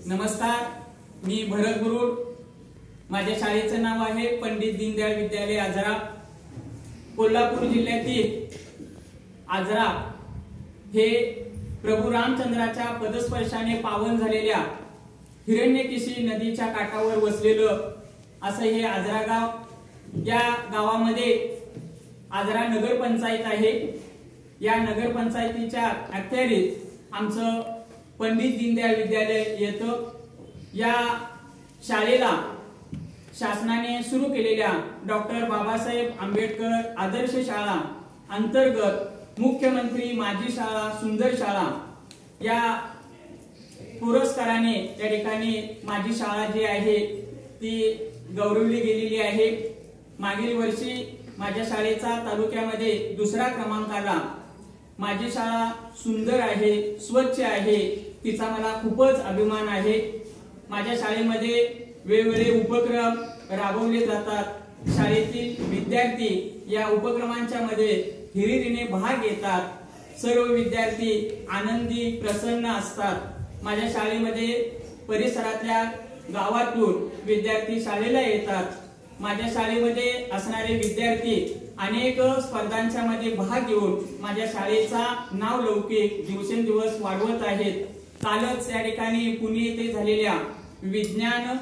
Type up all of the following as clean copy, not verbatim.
नमस्कार, मी भरत गुरुळ। माझ्या शाळेचं नाव आहे पंडित दीनदयाळ विद्यालय आजरा। कोल्हापूर जिल्ह्यातील आजरा हे प्रभू रामचंद्राच्या पदस्पर्शाने पावन झालेल्या हिरण्यकेशी नदीच्या काठावर वसलेलं असं हे आजरा गाव। या गावामध्ये आजरा नगरपंचायत आहे। या नगरपंचायतीच्या अखत्यारीत आमचं पंडित दीनदयाळ विद्यालय येतं। या शाळेला शासनाने सुरू केलेल्या डॉक्टर बाबासाहेब आंबेडकर आदर्श शाळा अंतर्गत मुख्यमंत्री माझी शाळा सुंदर शाळा या पुरस्काराने त्या ठिकाणी माझी शाळा जी आहे ती गौरवली गेलेली आहे। मागील वर्षी माझ्या शाळेचा तालुक्यामध्ये दुसरा क्रमांक आला। माझी शाळा सुंदर आहे, स्वच्छ आहे, तिचा मला खूपच अभिमान आहे। माझ्या शाळेमध्ये वेगवेगळे उपक्रम राबवले जातात। शाळेतील विद्यार्थी या उपक्रमांच्या मध्ये हिरिरीने भाग घेतात। सर्व विद्यार्थी आनंदी प्रसन्न असतात। माझ्या शाळेमध्ये परिसरातल्या गावातून विद्यार्थी शाळेला येतात। माझ्या शाळेमध्ये असणारे विद्यार्थी अनेक स्पर्धांच्या मध्ये भाग घेऊन माझ्या शाळेचा नावलौकिक दिवसेंदिवस वाढवत आहेत। कालच या ठिकाणी पुणे येथे झालेल्या विज्ञान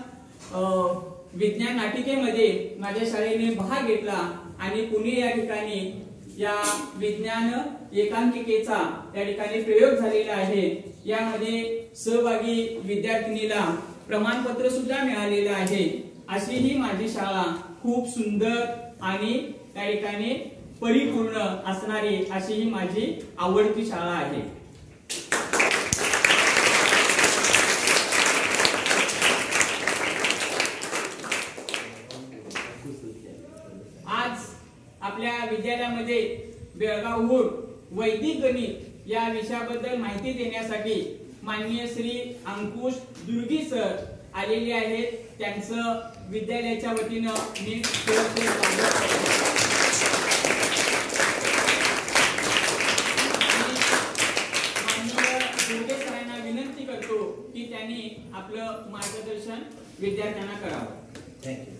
नाटिकेमध्ये माझ्या शाळेने भाग घेतला आणि पुणे या ठिकाणी या विज्ञान एकांकिकेचा त्या ठिकाणी प्रयोग झालेला आहे। यामध्ये सहभागी विद्यार्थिनीला प्रमाणपत्र सुद्धा मिळालेलं आहे। अशी ही माझी शाळा खूप सुंदर आणि त्या ठिकाणी परिपूर्ण असणारी अशी ही माझी आवडती शाळा आहे। आज आपल्या विद्यालयामध्ये बेळगावहून वैदिक गणित या विषयाबद्दल माहिती देण्यासाठी माननीय श्री अंकुश दुर्गी सर आलेले आहेत। त्यांचं विद्यालयाच्या वतीनं मी स्वागत करतो। माननीय दुर्गे सरांना विनंती करतो की त्यांनी आपलं मार्गदर्शन विद्यार्थ्यांना करावं। Thank you.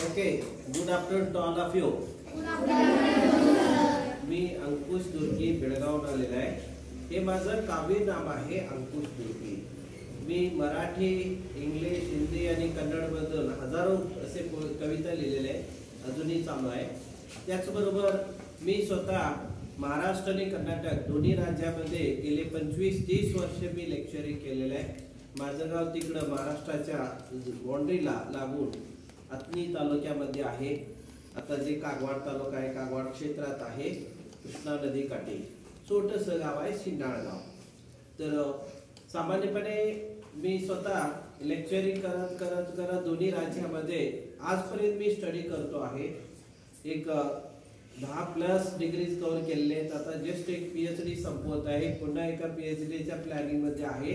Okay, good afternoon to all of you. मी अंकुश दुर्गी बेळगावहून आलेला आहे। हे माझं काव्य नाव आहे अंकुश दुर्गी। मी मराठी, इंग्लिश, हिंदी आणि कन्नड मधून हजारो असे कविता लिहिलेले आहेत, अजूनही चालू आहे। त्याचबरोबर मी स्वतः महाराष्ट्र आणि कर्नाटक दोन्ही राज्यामध्ये गेले 25-30 वर्ष मी लेक्चरिंग केलेलं आहे। माझं गाव तिकडं महाराष्ट्राच्या बाउंड्रीला लागून अथनी तालुक्यामध्ये आहे। आता जे कागवाड तालुका आहे, कागवाड क्षेत्रात आहे, कृष्णा नदी काठी छोटंसं गाव आहे शिंडाळ गाव। तर सामान्यपणे मी स्वतः लेक्चरिंग करत दोन्ही राज्यामध्ये आजपर्यंत मी स्टडी करतो आहे। एक 10+ डिग्रीज कव्हर केलेले आहेत। आता जस्ट एक PhD संपवत आहे, पुन्हा एका PhDच्या प्लॅनिंग मध्ये आहे।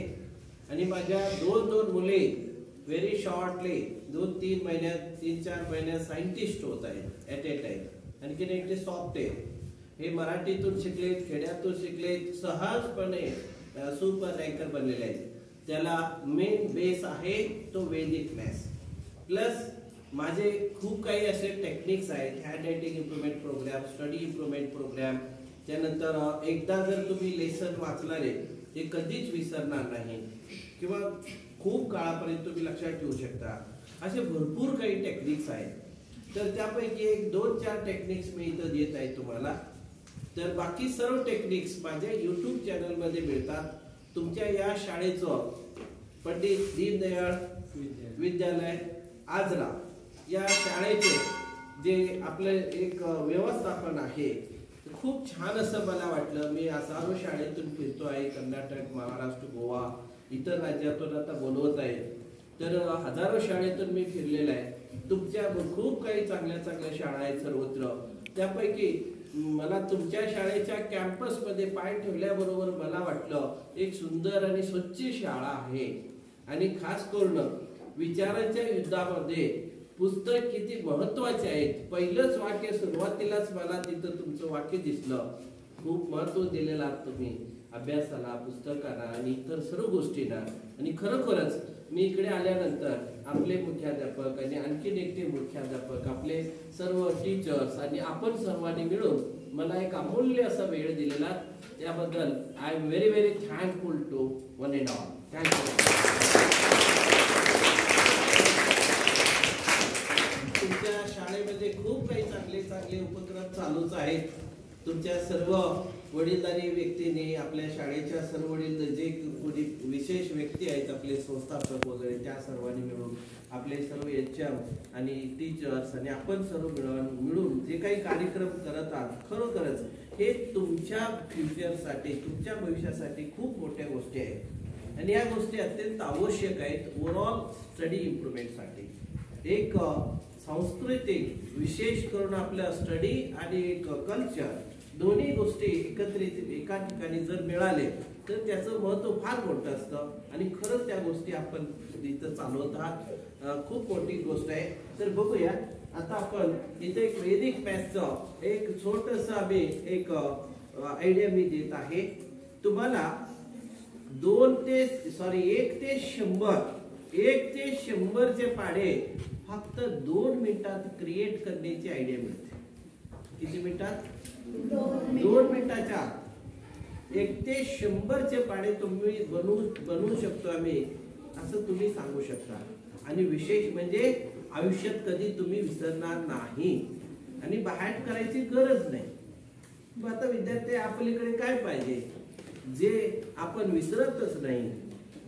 आणि माझ्या दोन मुले व्हेरी शॉर्टली 2-3 महिन्यात 3-4 महिन्यात सायंटिस्ट होत आहेत ॲट ए टाइम। आणखीन एक ते सॉफ्टवेअर हे मराठीतून शिकलेत, खेड्यातून शिकलेत, सहजपणे सुपर रँकर बनलेले आहेत। त्याला मेन बेस आहे तो वैदिक मॅथ्स प्लस माझे खूप काही असे टेक्निक्स आहेत, handwriting improvement programme, study improvement programme. त्यानंतर एकदा जर तुम्ही लेसन वाचलारे ते कधीच विसरणार नाही किंवा खूप काळापर्यंत तुम्ही लक्षात ठेवू शकता। असे भरपूर काही टेक्निक्स आहेत। तर त्यापैकी 1-2-4 टेक्निक्स मी इथं देत आहे तुम्हाला। तर बाकी सर्व टेक्निक्स माझ्या YouTube चॅनल मध्ये मिळतात। तुमच्या या शाळेचं पंडित दीनदयाळ विद्यालय आजरा या शाळेचे जे आपले एक व्यवस्थापन आहे खूप छान असं मला वाटलं। मी हजारो शाळेतून फिरतो आहे, कर्नाटक, महाराष्ट्र, गोवा, इतर राज्यातून आता बोलवत आहे। तर हजारो शाळेतून मी फिरलेला आहे। तुमच्या खूप काही चांगल्या शाळा आहेत सर्वत्र। त्यापैकी मला तुमच्या शाळेच्या कॅम्पस मध्ये पाय ठेवल्याबरोबर मला वाटलं एक सुंदर आणि स्वच्छ शाळा आहे। आणि खास करून विचारांच्या युद्धामध्ये पुस्तक किती महत्वाचे आहेत। पहिलंच वाक्य सुरुवातीलाच मला तिथं तुमचं वाक्य दिसलं। खूप महत्व दिलेलं आहात तुम्ही अभ्यासाला, पुस्तकाला आणि इतर सर्व गोष्टींना। आणि खरोखरच मी इकडे आल्यानंतर आपले मुख्याध्यापक आणि आणखीन एकटे मुख्याध्यापक, आपले सर्व टीचर्स आणि आपण सर्वांनी मिळून मला एक अमूल्य असा वेळ दिलेला, त्याबद्दल I am very very thankful to one and all. Thank you. तुमच्या शाळेमध्ये खूप काही चांगले उपक्रम चालूच आहेत। तुमच्या सर्व वडीलधारी व्यक्तींनी, आपल्या शाळेच्या सर्व वडील जे कोणी विशेष व्यक्ती आहेत, आपले संस्थापक वगैरे, त्या सर्वांनी मिळून आपले सर्व HM आणि टीचर्स आणि आपण सर्व मिळून जे काही कार्यक्रम करत आहात, खरोखरच हे तुमच्या फ्युचरसाठी, तुमच्या भविष्यासाठी खूप मोठ्या गोष्टी आहेत। आणि या गोष्टी अत्यंत आवश्यक आहेत ओव्हरऑल स्टडी इम्प्रूव्हमेंटसाठी। एक सांस्कृतिक, विशेष करून आपलं स्टडी आणि एक कल्चर, दोन्ही गोष्टी एकत्रित एका ठिकाणी जर मिळाले तर त्याचं महत्व फार मोठं असतं। आणि खरंच त्या गोष्टी आपण इथं चालवत आहात, खूप मोठी गोष्ट आहे। तर बघूया आता आपण इथे एक वैदिक मॅथ्सचं एक छोटंसं आम्ही एक आयडिया मी देत आहे तुम्हाला। 1 ते 100 चे पाढे फक्त 2 मिनिटात क्रिएट करण्याची आयडिया मिळते। किती मिनिटात? 2 मिनिटाच्या आत 1 ते 100चे पाढे तुम्ही बनवू शकतो आम्ही, असं तुम्ही सांगू शकता. आणि विशेष म्हणजे आयुष्यात कधी तुम्ही विसरणार नाही आणि बाहेर करायची गरज नाही. मग आता विद्यार्थी आपल्याकडे काय पाहिजे जे आपण विसरतच नाही,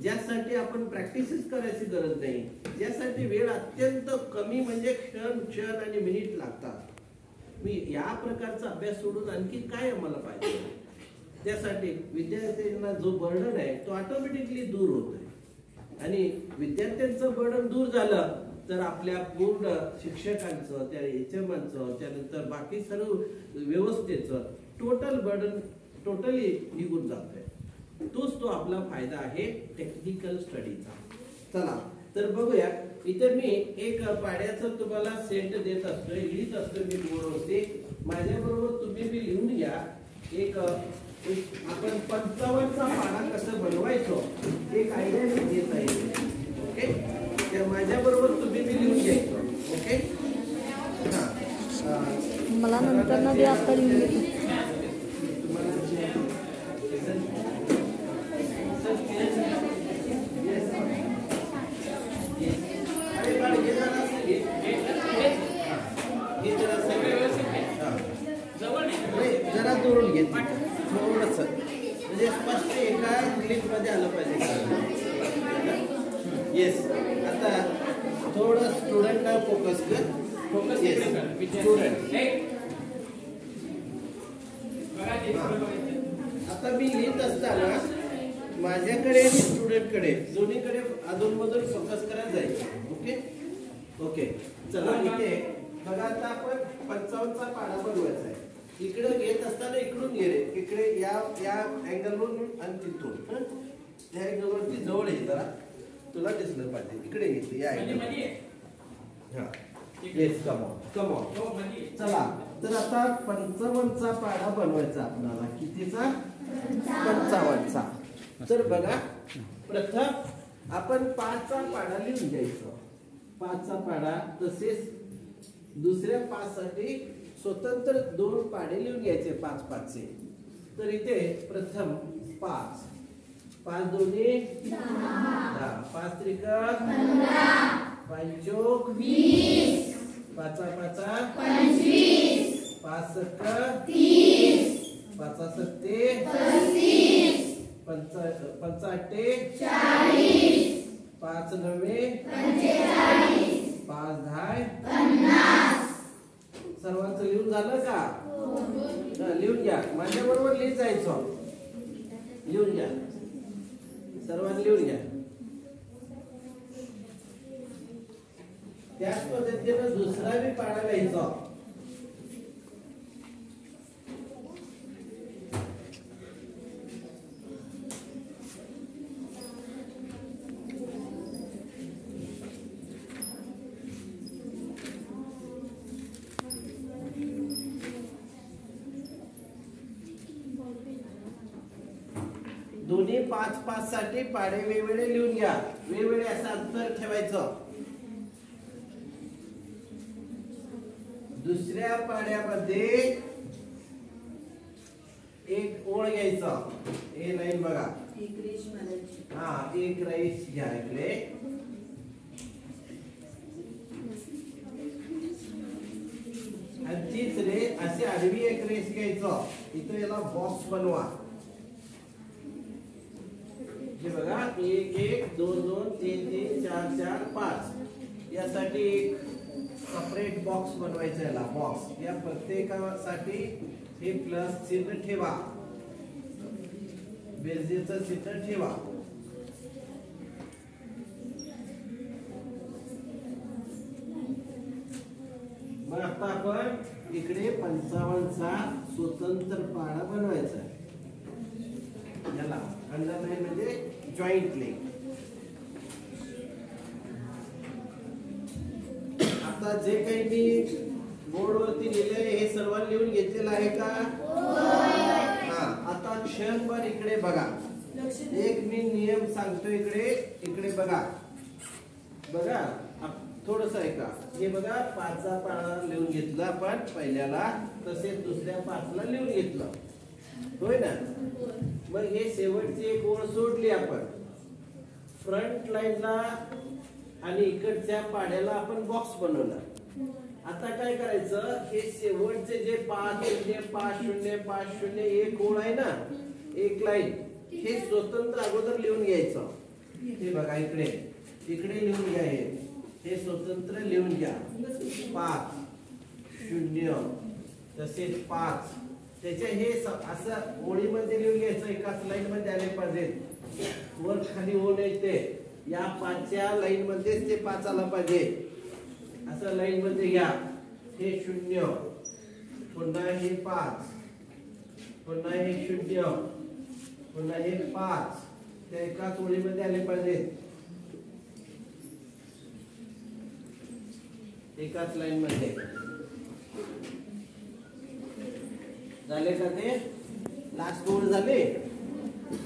ज्यासाठी आपण प्रॅक्टिसच करायची गरज नाही, ज्यासाठी वेळ अत्यंत कमी म्हणजे क्षण आणि मिनिट लागतात. मी या प्रकारचा अभ्यास सोडून आणखी काय आम्हाला पाहिजे? त्यासाठी विद्यार्थ्यांना जो बर्डन आहे तो ऑटोमॅटिकली दूर होतोय. आणि विद्यार्थ्यांचं बर्डन दूर झालं तर आपल्या पूर्ण शिक्षकांचं, त्या एचएमचं, त्यानंतर बाकी सर्व व्यवस्थेचं टोटल बर्डन टोटली निघून जातोय. तोच तो आपला फायदा आहे टेक्निकल स्टडीचा. चला तर बघूया. इथे मी एक पाढ्याचं तुम्हाला सेट देत असतोय, लिहित असतोय मी बोर्डवरती. माझ्या बरोबर तुम्ही बी लिहून घ्या. एक आपण 55चा पाढा कसं बनवायचो एक आयडिया मी घेत आहे. ओके, तर माझ्या बरोबर तुम्ही बी लिहून घ्यायचं. ओके, मला नंतर ना आता लिहून घेतो. जरा जोडून घे थोडस, म्हणजे स्पष्ट एका क्लिक मध्ये आलं पाहिजे. येस, आता थोडं स्टुडंटला फोकस कर. Focus student. आता मी लिहित असताना माझ्याकडे आणि स्टुडंटकडे दोन्हीकडे अधूनमधून फोकस करायला जायचं. ओके ओके, चला इथे बघा. आता आपण 55चा पाढा बनवायचा आहे. इकडे घेत असताना इकडून घे रे, इकडे या अँगलवरून आणि तिथून त्या अँगलवरती जवळ आहे, जरा तुला दिसलं पाहिजे. इकडे घेतली या अँगल. हा, येस, कम ऑन. चला तर आता 55चा पाढा बनवायचा आपल्याला. कितीचा? 55चा. तर बघा, प्रथम आपण 5चा पाढा लिहून घ्यायचा. 5चा पाढा, तसेच दुसऱ्या 5 साठी स्वतंत्र 2 पाढे लिहून घ्यायचे 5-5चे. तर इथे प्रथम 5, 5 दोन्ही 10, 5 त्रिक 15, 5 चौक 20, 5 25, 5 सक 30, 5 सत्ते 35, 5 आठे 40, 5 नवे 45, 5 दहा 50. सर्वांचं लिहून झालं का? लिहून घ्या. माझ्या बरोबर लिहित जायचं. लिहून घ्या, सर्वांनी लिहून घ्या. त्याच पद्धतीने दुसरा बी पाढा लिहायचा. दोन्ही 5-5 साठी पाढे वेगवेगळे लिहून घ्या. वेगवेगळे असं अंतर ठेवायचं. दुसऱ्या पाढ्यामध्ये एक ओळ घ्यायचा. हे लाईन बघा. हा, एक रेष घ्या इकडे. आणि तीच रेष अशी आडवी एक रेष घ्यायचं. इथं याला बॉक्स बनवा. हे बघा, 1 1 2 2 3 3 4 4 5 यासाठी एक सेपरेट बॉक्स बनवायचा. याला बॉक्स. या प्रत्येकासाठी हे प्लस चिन्ह ठेवा, बेरजेचं चिन्ह ठेवा. मग आता आपण इकडे 55चा स्वतंत्र पाढा बनवायचा आहे. याला अंडरलाईन म्हणजे जॉईंटली. आता जे काही मी बोर्डवरती लिहिले हे सर्वांनी लिहून घेतलेलं आहे का? हा, आता क्षणभर इकडे बघा. एक मी नियम सांगतो. इकडे बघा. बघा, थोडस ऐका. हे बघा 5चा पाढा लिहून घेतला आपण पहिल्याला, तसेच दुसऱ्या 5ला लिहून घेतलं, होय ना. मग हे शेवटची एक ओळ सोडली आपण. फ्रंट लाईनला आणि इकडच्या पाड्याला आपण बॉक्स बनवला. आता काय करायचं, हे शेवटचे जे 5 0 5 0 5 0 एक ओळ आहे ना, एक लाईन, हे स्वतंत्र अगोदर लिहून घ्यायचं. हे बघा इकडे लिहून घ्या. हे स्वतंत्र लिहून घ्या. 5 0 तसेच 5. त्याच्या हे असं ओळीमध्ये लिहून घ्यायचं, एकाच लाईन मध्ये आले पाहिजे. वर खाली ओळ येते, या 5च्या लाईन मध्येच ते 5 आला पाहिजे. असं लाईन मध्ये घ्या. हे 0, पुन्हा हे 5, पुन्हा हे 0, पुन्हा हे 5, त्या एकाच ओळीमध्ये आले पाहिजे, एकाच लाईन मध्ये. झाले का ते? लास्ट ओळ झाले.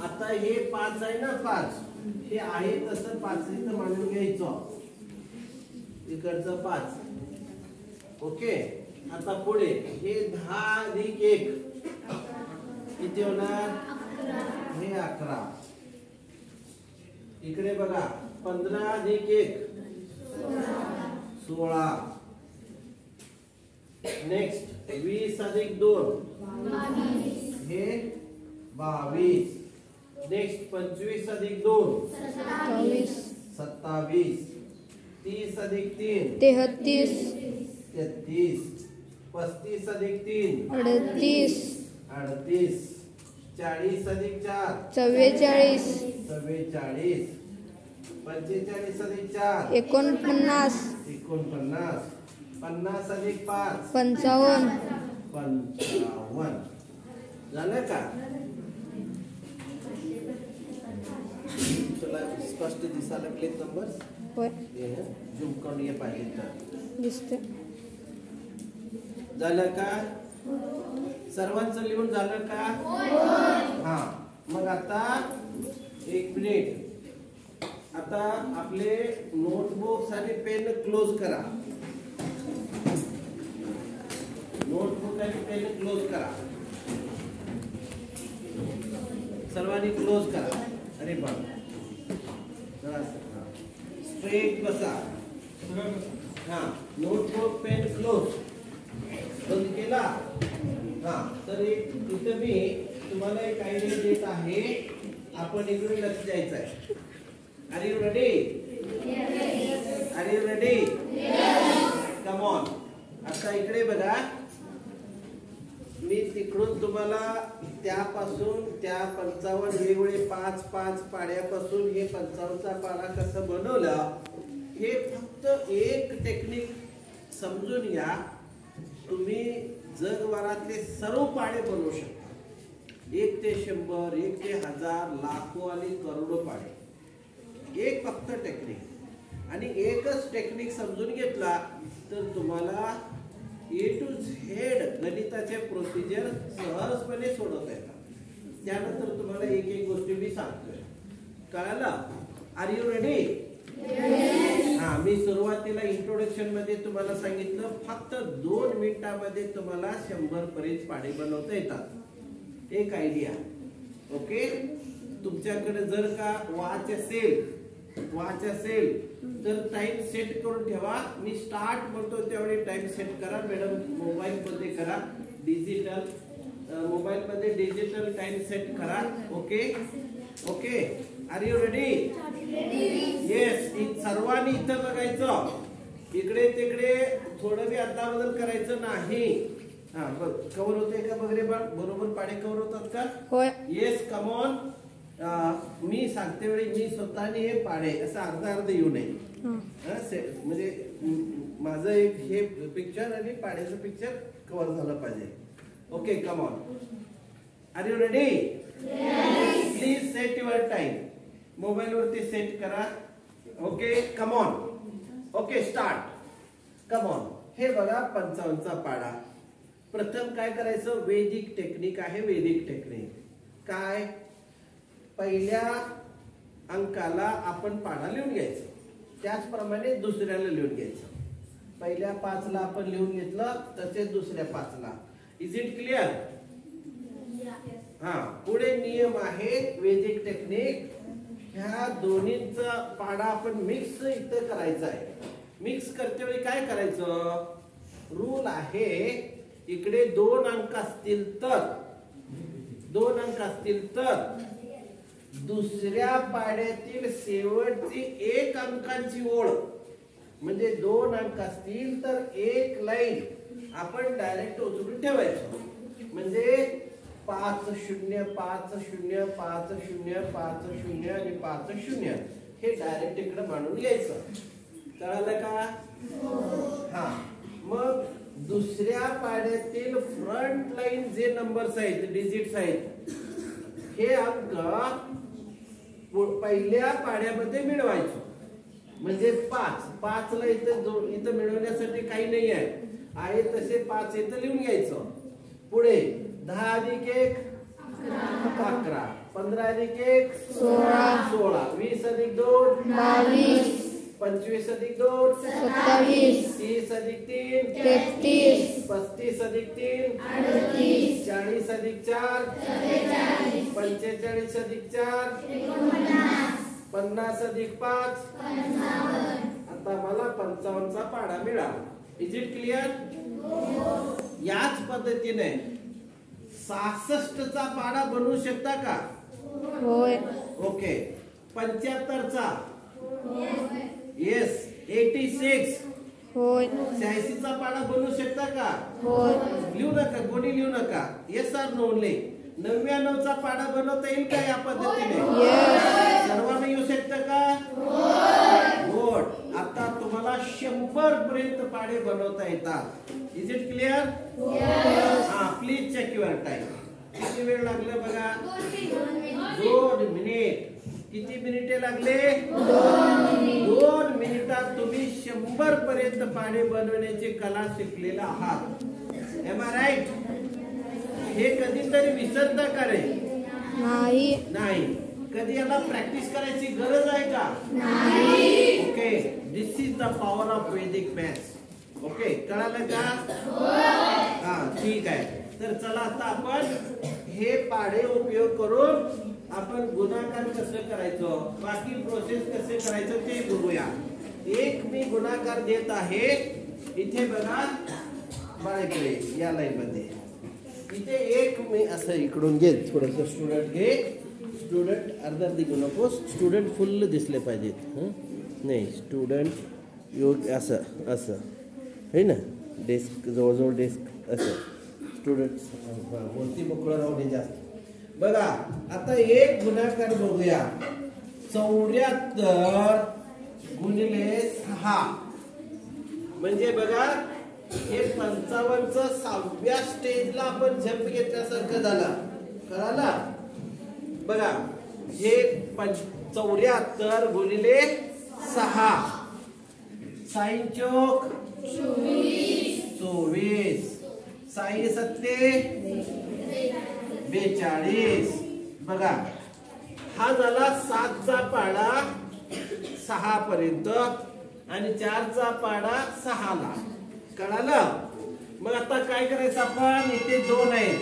आता हे 5 आहे ना, 5 हे आहे तसं 5 इथं मांडून घ्यायचं, इकडचं 5. ओके. आता पुढे हे 10 अधिक 1 किती होणार? हे 11. इकडे बघा 15 अधिक 1 16. नेक्स्ट 20 अधिक 2 हे 22. नेक्स्ट 25 अधिक 2 27. 30 अधिक 3 33 33. 35 अधिक 3 38 38. 40 अधिक 4 44 44. 45 अधिक 4 49 49. 50 अधिक 5 55 55. झालं का? तुला स्पष्ट दिसायला लागले नंबर? होय, झूम करून ये पाहिजे तर. दिसते. झालं का? सर्वांचं लिहून झालं का? हा. मग आता 1 मिनिट. आता आपले नोटबुक्स आणि पेन क्लोज करा. नोटबुक आणि पेन क्लोज करा. सर्वांनी क्लोज करा. अरे बाबा, स्ट्रेट बसा. हा. नोटबुक पेन क्लोज बंद केला. हा. तर इथं मी तुम्हाला एक आयडिया देत आहे. आपण इकडे लक्ष द्यायचं आहे. Are you ready? Are you ready? Come on. आता इकडे बघा. मी तिकडून तुम्हाला त्यापासून त्या 55 वेगवेगळे 5-5 पाड्यापासून हे 55चा पाडा कसं बनवलं, हे फक्त एक टेक्निक समजून घ्या. तुम्ही जगभरातले सर्व पाडे बनवू शकता. 1 ते 100, 1 ते 1000, लाखो आणि करोडो पाडे. एक फक्त टेक्निक, आणि एकच टेक्निक समजून घेतला तर तुम्हाला A to Z गणिताचे प्रोसिजर सहजपणे सोडवता येतात. त्यानंतर तुम्हाला एक गोष्टी मी सांगतोय. कळालं? Are you ready? हा. मी सुरुवातीला इंट्रोडक्शन मध्ये तुम्हाला सांगितलं फक्त 2 मिनिटांमध्ये तुम्हाला 100 पर्यंत पाडे बनवता येतात. एक आयडिया. ओके. तुमच्याकडे जर का वॉच असेल तर टाइम सेट करून ठेवा. मी स्टार्ट म्हणतो त्यावेळी टाइम सेट करा. मॅडम मोबाईल मध्ये करा, मोबाईल मध्ये डिजिटल टाइम सेट करा. Okay. Okay. Are you ready? Yes. सर्वांनी इथं बघायचं. इकडे तिकडे थोडं बी अदलाबदल करायचं नाही. हा. बघ कव्हर होते का? बघ रे बाळ, बरोबर पाडे कव्हर होतात का? होय. येस. Come on. मी सांगते वेळी मी स्वतःने हे पाडे असं अर्ध येऊ नये. म्हणजे माझं एक हे पिक्चर आणि पाड्याचं पिक्चर कव्हर झालं पाहिजे. Okay. Come on. Are you ready? Please set your time. Mobile वरती सेट करा. Okay. Come on. Okay. Start. Come on. हे बघा 55चा पाडा. प्रथम काय करायचं? वैदिक टेक्निक आहे. वैदिक टेक्निक काय? पहिल्या अंकाला आपण पाडा लिहून घ्यायचा. त्याचप्रमाणे दुसऱ्याला लिहून घ्यायचं. पहिल्या 5ला आपण लिहून घेतलं तसेच दुसऱ्या 5ला. Is it clear? हा. पुढे नियम आहे वैदिक टेक्निक. ह्या दोन्हीचा पाडा आपण मिक्स इथं करायचा आहे. मिक्स करते वेळी काय करायचं? रूल आहे इकडे 2 अंक असतील तर दुसऱ्या पाड्यातील शेवटची 1 अंकाची ओळ म्हणजे 2 अंक असतील तर 1 लाईन आपण डायरेक्ट उचलून ठेवायचं. म्हणजे 5 0 5 0 5 0 5 0 आणि 5 0 हे डायरेक्ट इकडे मांडून घ्यायचं. कळालं का? हा. मग दुसऱ्या पाड्यातील फ्रंट लाईन जे नंबर्स आहेत, डिजिट्स आहेत, हे अंक पहिल्या पाड्यामध्ये मिळवायचं. म्हणजे 5 ला इथं मिळवण्यासाठी काही नाही आहे तसे 5 इथं लिहून घ्यायचं. पुढे 10 अधिक 1 11, 15 अधिक 1 16, 20 अधिक 2 22, 25 अधिक 2 27, 30 अधिक 3 33, 35 अधिक 3 38, 40 अधिक 4 45 अधिक 4 50 अधिक 5. आता मला 55 चा पाढा मिळाला. Is it clear? याच पद्धतीने 66 चा पाढा बनवू शकता का? होय. ओके. 75 चा? येस. 86 होय. 86 चा पाढा बनवू शकता का? होय. लिहू नका, कोणी लिहू नका. Yes sir, no only. 99 चा पाढा बनवता येईल का या पद्धतीने? सर्वांना येऊ शकतं का? गुड. आता तुम्हाला 100 पर्यंत पाढे बनवता येतात. Is it clear? हा. Please check your time. किती वेळ लागला बघा? 2 मिनिट. किती मिनिटे लागले? 2 मिनिटात तुम्ही 100 पर्यंत पाढे बनवण्याची कला शिकलेला आहात. Am I right? हे कधीतरी विसरता का रे? नाही. कधी याला प्रॅक्टिस करायची गरज आहे का? नाही. Okay. This is the power of वैदिक मॅथ्स. ओके. कळालं का? हा. ठीक आहे. तर चला आता आपण हे पाढे उपयोग करून आपण गुणाकार कसं करायचं, बाकी प्रोसेस कसे करायचं ते बघूया. एक मी गुणाकार देत आहे. इथे बघा बाळकडे या लाईन मध्ये इथे एक मी असं इकडून घे. थोडस स्टुडंट घे. स्टुडंट अर्धा घेऊ नकोस. स्टुडंट फुल दिसले पाहिजेत. नाही, स्टुडंट योग असं असं आहे ना. डेस्क जवळजवळ डेस्क असं. स्टुडंट वरती मोकळं राहू दे जास्त. बघा आता एक गुणाकार बघूया. 74 गुणिले 6 म्हणजे बघा हे 55चं 6व्या स्टेजला आपण झंप घेतल्यासारखं झालं. कळाला? बघा हे 74 गुणिले 6 साइन चौक 24 साई 7 42. बघा हा झाला 7चा पाढा 6 पर्यंत आणि 4चा पाढा 6 ला. कळालं? मग आता काय करायचं आपण? इथे 2 आहेत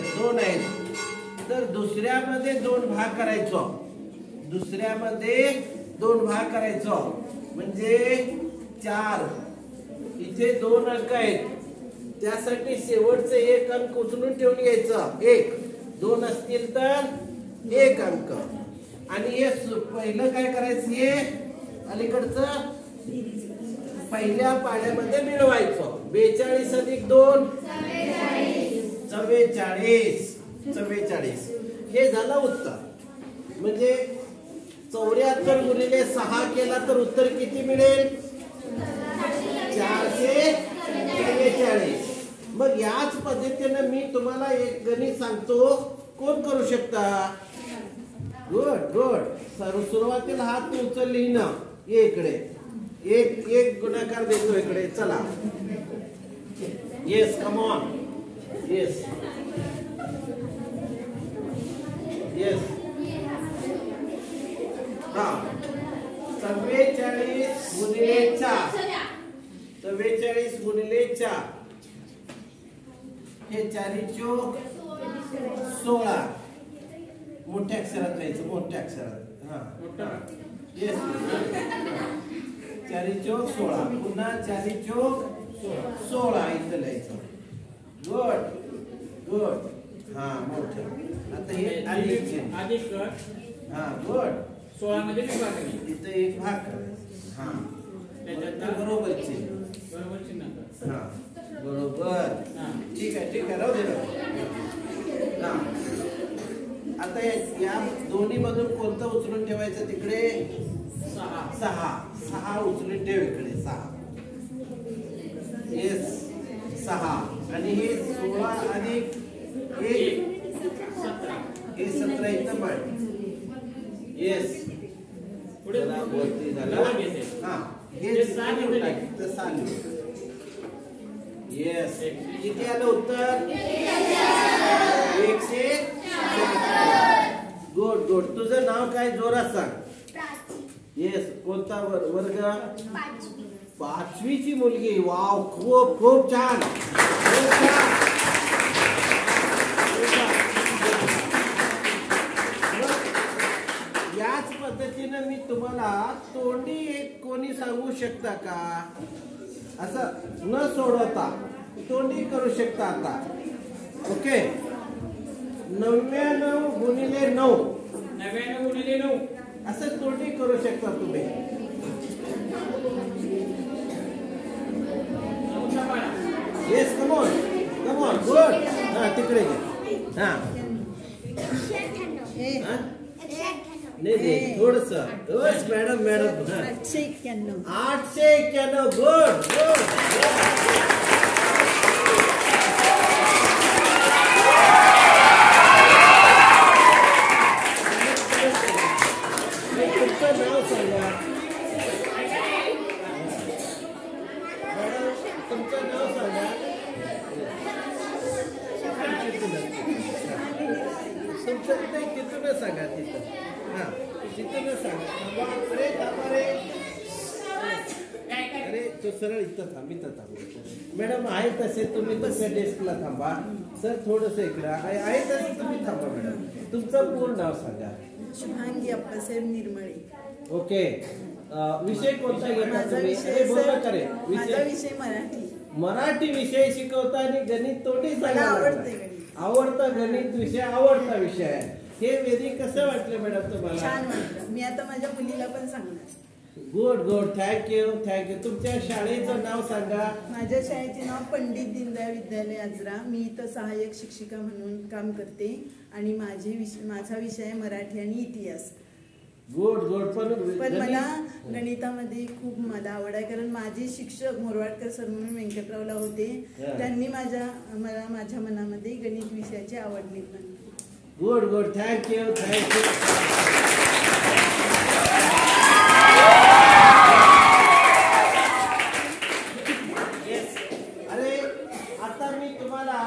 तर दुसऱ्यामध्ये 2 भाग करायचो. म्हणजे 4. इथे 2 अंक आहेत त्यासाठी शेवटचे 1 अंक उचलून ठेवून घ्यायचं. 1 2 असतील तर 1 अंक. आणि हे पहिलं काय करायचं? हे अलीकडचं पहिल्या पाढ्यामध्ये मिळवायचं. 42 अधिक 2 44. हे झालं उत्तर. म्हणजे 74 गुणिले 6 केला तर उत्तर किती मिळेल? 444. मग याच पद्धतीने मी तुम्हाला एक गणित सांगतो. कोण करू शकता? गुड. सुरुवातीला हात उचलली ना. इकडे एक गुणाकार देतो इकडे. चला. Yes, come on. येस. हा. 44 गुणिले 44 गुणिले 4 हे 4 चोक 16 मोठ्या अक्षरात लिहायचं मोठ्या अक्षरात हा येस 4 चोक 16 पुन्हा 4 चोक 16 इथं लिहायचं गुड गुड हा मोठं आता हे अधिक कर हा गुड 16 मध्ये विभागणी इथं एक भाग करायचा हा त्याच्यात बरोबर चिन्ह बरोबर चिन्ह हा बरोबर ठीक आहे राहू दे ना आता या दोन्ही मधून कोणतं उचलून ठेवायचं तिकडे 6 उचलून ठेव इकडे 6 येस 6 आणि हे 16 अधिक 1 हे 17 इथं मांड येस पुढे वरती झालं हा हे 6 येस किती आलं उत्तर 100 गुड गुड तुझं नाव काय जोरात सांग येस कोणता वर्ग 5वी ची मुलगी वाव खूप खूप छान याच पद्धतीने मी तुम्हाला तोंडी एक कोणी सांगू शकता का असं न सोडवता तोंडी करू शकता आता ओके 99 गुणिले 9 99 गुणिले 9 असं तोंडी करू शकता तुम्ही येस कम ऑन गुड हा तिकडे घे हा नाही थोडस बस मॅडम 891 गुड तुमचं नाव सांगा मॅडम तुमचं नाव सांगा तुमचं नाही तिथूनच सांगा तिथं हा तिथूनच सांगा अरे तो सरळ इथं थांब मॅडम आहे तसे तुम्ही तुमच्या डेस्कला थांबा सर थोडस इकडं आहे तसे तुम्ही थांबा मॅडम तुमचं पूर्ण नाव सांगा शुभांगी अप्पासाहेब निर्मळे ओके विषय कोणता घेता तुम्ही माझा विषय मराठी विषय शिकवता आणि गणित तोंडी आवडता गणित विषय आवडता विषय आहे हे वेदी कसं वाटलं मॅडम तुम्हाला छान वाटलं मी आता माझ्या मुलीला पण सांगणार गुड थँक्यू तुमच्या शाळेचं नाव सांगा माझ्या शाळेचे नाव पंडित दीनदयाळ विद्यालय आजरा मी इथं सहाय्यक शिक्षिका म्हणून काम करते आणि माझा विषय आहे मराठी आणि इतिहास गुड पण मला गणितामध्ये खूप मला आवड आहे कारण माझे शिक्षक मोरवाडकर सर म्हणून व्यंकटरावला होते त्यांनी मला माझ्या मनामध्ये गणित विषयाची आवड निर्माण गुड थँक्यू अरे आता मी तुम्हाला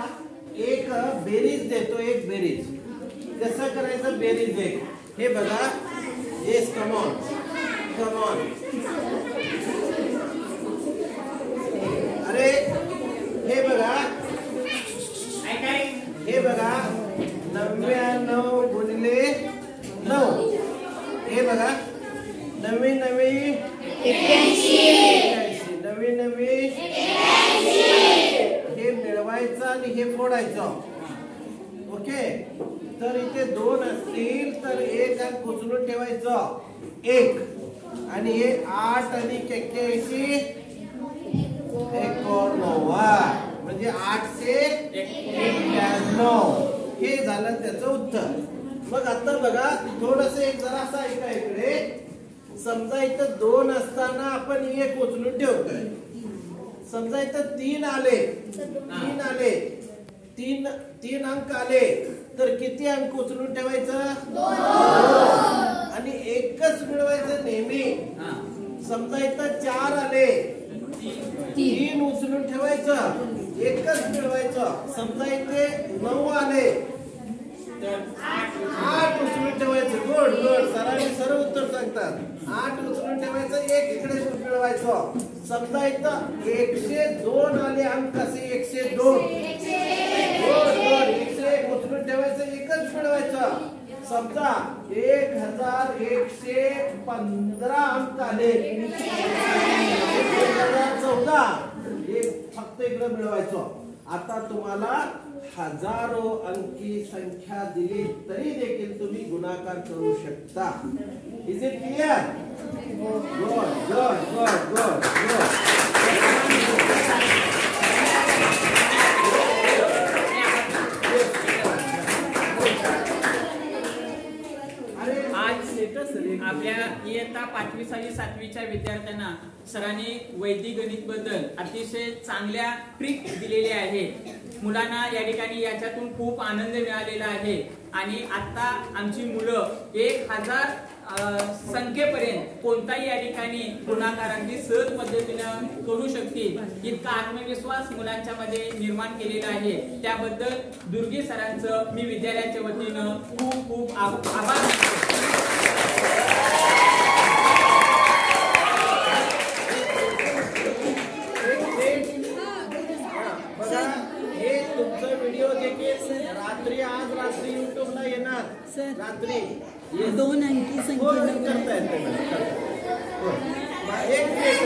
एक बेरीज देतो एक बेरीज कसं करायचं बेरीज एक हे बघा येस कम ऑन अरे हे बघा 99 गुणिले 9 हे बघा 99 हे मिळवायचं आणि हे फोडायचं ओके तर इथे 2 असतील तर 1 अंक उचलून ठेवायचं 1 आणि हे 8 आणि 81 म्हणजे 891 हे झालं त्याचं उत्तर मग आता बघा थोडस एक जरासा ऐका इकडे समजा इथं 2 असताना आपण 1 उचलून ठेवतोय समजा इथं 3 आले 3 अंक आले तर किती अंक उचलून ठेवायचं 2 आणि एकच मिळवायचं नेहमी समजा इथं 4 आले 3 उचलून ठेवायचं एकच मिळवायचं समजा इथे 9 आले तर 8 उचलून ठेवायचं. Good good. सरांनी सर्व उत्तर सांगतात. 8 उचलून ठेवायचं, 1 इकडे मिळवायचं. समजा इथं 102 आले अंक असे 102. Good good. 101 उचलून ठेवायचं, एकच मिळवायचं. समजा 1115 अंक आले. 2014 एक फक्त इकडे मिळवायचं. आता तुम्हाला हजारो अंकी संख्या दिली तरी देखील तुम्ही गुणाकार करू शकता. Is it clear? Good good good good good. आपल्या इयत्ता 5वी 6वी 7वीच्या विद्यार्थ्यांना सरांनी वैदिक गणित बद्दल अतिशय चांगल्या ट्रिक दिलेल्या आहेत. मुलांना या ठिकाणी याच्यातून खूप आनंद मिळालेला आहे आणि आता आमची मुलं 1000 संख्येपर्यंत कोणताही या ठिकाणी गुणाकार अगदी सहज पद्धतीनं करू शकतील इतका आत्मविश्वास मुलांच्या मध्ये निर्माण केलेला आहे. त्याबद्दल दुर्गे सरांचं मी विद्यालयाच्या वतीनं खूप खूप आभार मानतो. व्हिडिओ देखील रात्री आज रात्री युट्यूबला येणार. रात्री 2 अंकी संख्येला करता येते. एक मिनिट.